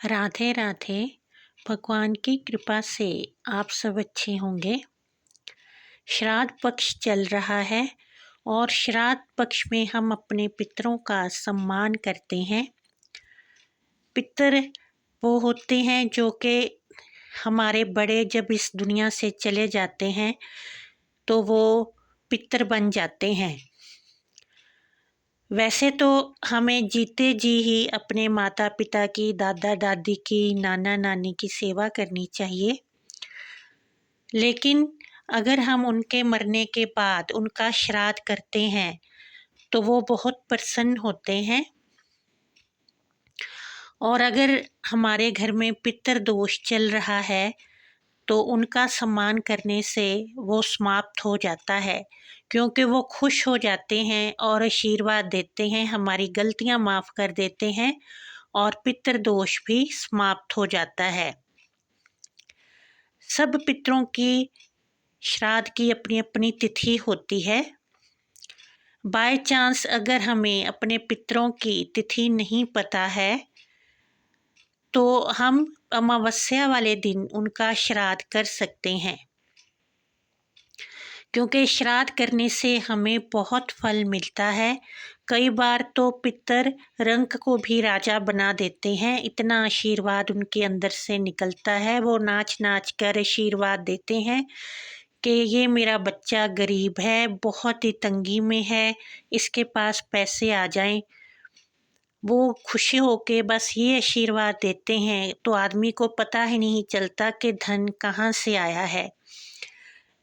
राधे राधे। भगवान की कृपा से आप सब अच्छे होंगे। श्राद्ध पक्ष चल रहा है और श्राद्ध पक्ष में हम अपने पितरों का सम्मान करते हैं। पितर वो होते हैं जो कि हमारे बड़े जब इस दुनिया से चले जाते हैं तो वो पितर बन जाते हैं। वैसे तो हमें जीते जी ही अपने माता पिता की, दादा दादी की, नाना नानी की सेवा करनी चाहिए, लेकिन अगर हम उनके मरने के बाद उनका श्राद्ध करते हैं तो वो बहुत प्रसन्न होते हैं। और अगर हमारे घर में पितृ दोष चल रहा है तो उनका सम्मान करने से वो समाप्त हो जाता है, क्योंकि वो खुश हो जाते हैं और आशीर्वाद देते हैं, हमारी गलतियां माफ़ कर देते हैं और पितृ दोष भी समाप्त हो जाता है। सब पितरों की श्राद्ध की अपनी अपनी तिथि होती है। बाय चांस अगर हमें अपने पितरों की तिथि नहीं पता है तो हम अमावस्या वाले दिन उनका श्राद्ध कर सकते हैं, क्योंकि श्राद्ध करने से हमें बहुत फल मिलता है। कई बार तो पितर रंक को भी राजा बना देते हैं, इतना आशीर्वाद उनके अंदर से निकलता है। वो नाच नाच कर आशीर्वाद देते हैं कि ये मेरा बच्चा गरीब है, बहुत ही तंगी में है, इसके पास पैसे आ जाएं। वो खुशी होके बस ये आशीर्वाद देते हैं तो आदमी को पता ही नहीं चलता कि धन कहाँ से आया है।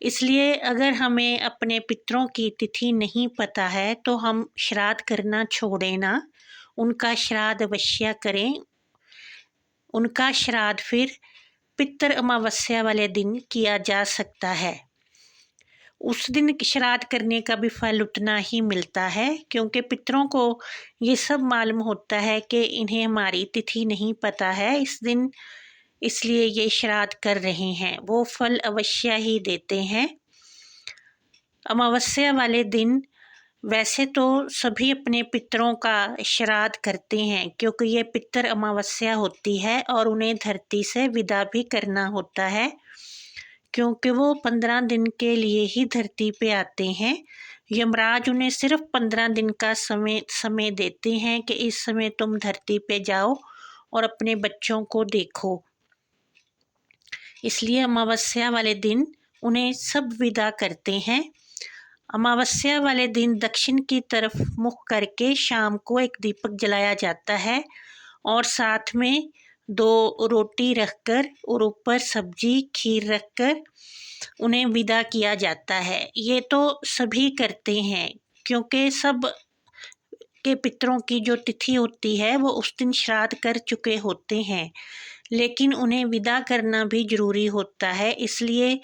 इसलिए अगर हमें अपने पितरों की तिथि नहीं पता है तो हम श्राद्ध करना छोड़ें ना, उनका श्राद्ध अवश्य करें। उनका श्राद्ध फिर पितृ अमावस्या वाले दिन किया जा सकता है। उस दिन श्राद्ध करने का भी फल उतना ही मिलता है, क्योंकि पितरों को ये सब मालूम होता है कि इन्हें हमारी तिथि नहीं पता है इस दिन, इसलिए ये श्राद्ध कर रहे हैं। वो फल अवश्य ही देते हैं। अमावस्या वाले दिन वैसे तो सभी अपने पितरों का श्राद्ध करते हैं, क्योंकि ये पितर अमावस्या होती है और उन्हें धरती से विदा भी करना होता है, क्योंकि वो 15 दिन के लिए ही धरती पे आते हैं। यमराज उन्हें सिर्फ 15 दिन का समय देते हैं कि इस समय तुम धरती पे जाओ और अपने बच्चों को देखो। इसलिए अमावस्या वाले दिन उन्हें सब विदा करते हैं। अमावस्या वाले दिन दक्षिण की तरफ मुख करके शाम को एक दीपक जलाया जाता है और साथ में 2 रोटी रखकर और ऊपर सब्जी खीर रखकर उन्हें विदा किया जाता है। ये तो सभी करते हैं, क्योंकि सब के पितरों की जो तिथि होती है वो उस दिन श्राद्ध कर चुके होते हैं, लेकिन उन्हें विदा करना भी ज़रूरी होता है। इसलिए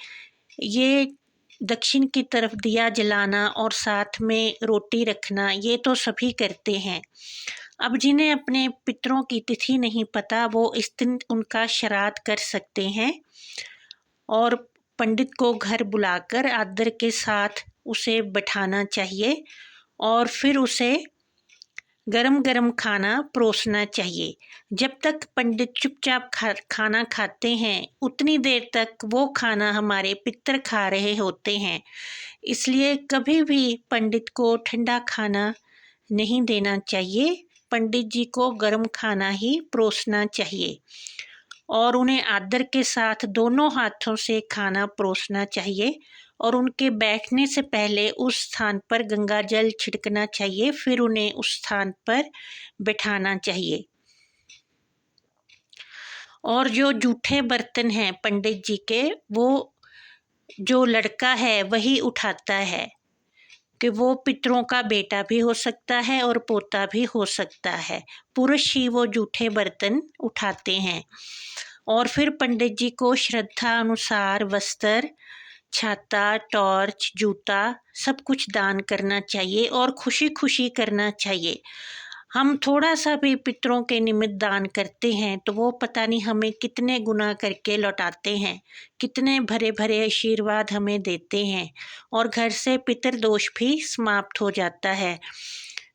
ये दक्षिण की तरफ दिया जलाना और साथ में रोटी रखना ये तो सभी करते हैं। अब जिन्हें अपने पितरों की तिथि नहीं पता वो इस दिन उनका श्राद्ध कर सकते हैं और पंडित को घर बुलाकर आदर के साथ उसे बैठाना चाहिए और फिर उसे गरम गरम खाना परोसना चाहिए। जब तक पंडित चुपचाप खाना खाते हैं उतनी देर तक वो खाना हमारे पितर खा रहे होते हैं। इसलिए कभी भी पंडित को ठंडा खाना नहीं देना चाहिए, पंडित जी को गरम खाना ही परोसना चाहिए और उन्हें आदर के साथ दोनों हाथों से खाना परोसना चाहिए और उनके बैठने से पहले उस स्थान पर गंगा जल छिड़कना चाहिए, फिर उन्हें उस स्थान पर बैठाना चाहिए। और जो जूठे बर्तन हैं पंडित जी के, वो जो लड़का है वही उठाता है, कि वो पितरों का बेटा भी हो सकता है और पोता भी हो सकता है। पुरुष ही वो जूठे बर्तन उठाते हैं और फिर पंडित जी को श्रद्धा अनुसार वस्त्र, छाता, टॉर्च, जूता सब कुछ दान करना चाहिए और खुशी खुशी करना चाहिए। हम थोड़ा सा भी पितरों के निमित्त दान करते हैं तो वो पता नहीं हमें कितने गुना करके लौटाते हैं, कितने भरे भरे आशीर्वाद हमें देते हैं और घर से पितर दोष भी समाप्त हो जाता है।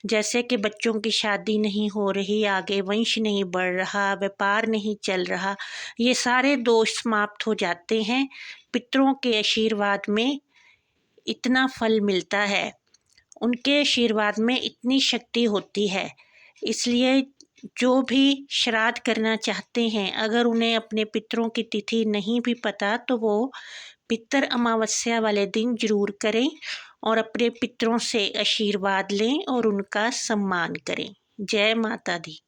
जैसे कि बच्चों की शादी नहीं हो रही, आगे वंश नहीं बढ़ रहा, व्यापार नहीं चल रहा, ये सारे दोष समाप्त हो जाते हैं। पितरों के आशीर्वाद में इतना फल मिलता है, उनके आशीर्वाद में इतनी शक्ति होती है। इसलिए जो भी श्राद्ध करना चाहते हैं, अगर उन्हें अपने पितरों की तिथि नहीं भी पता तो वो पितर अमावस्या वाले दिन जरूर करें और अपने पितरों से आशीर्वाद लें और उनका सम्मान करें। जय माता दी।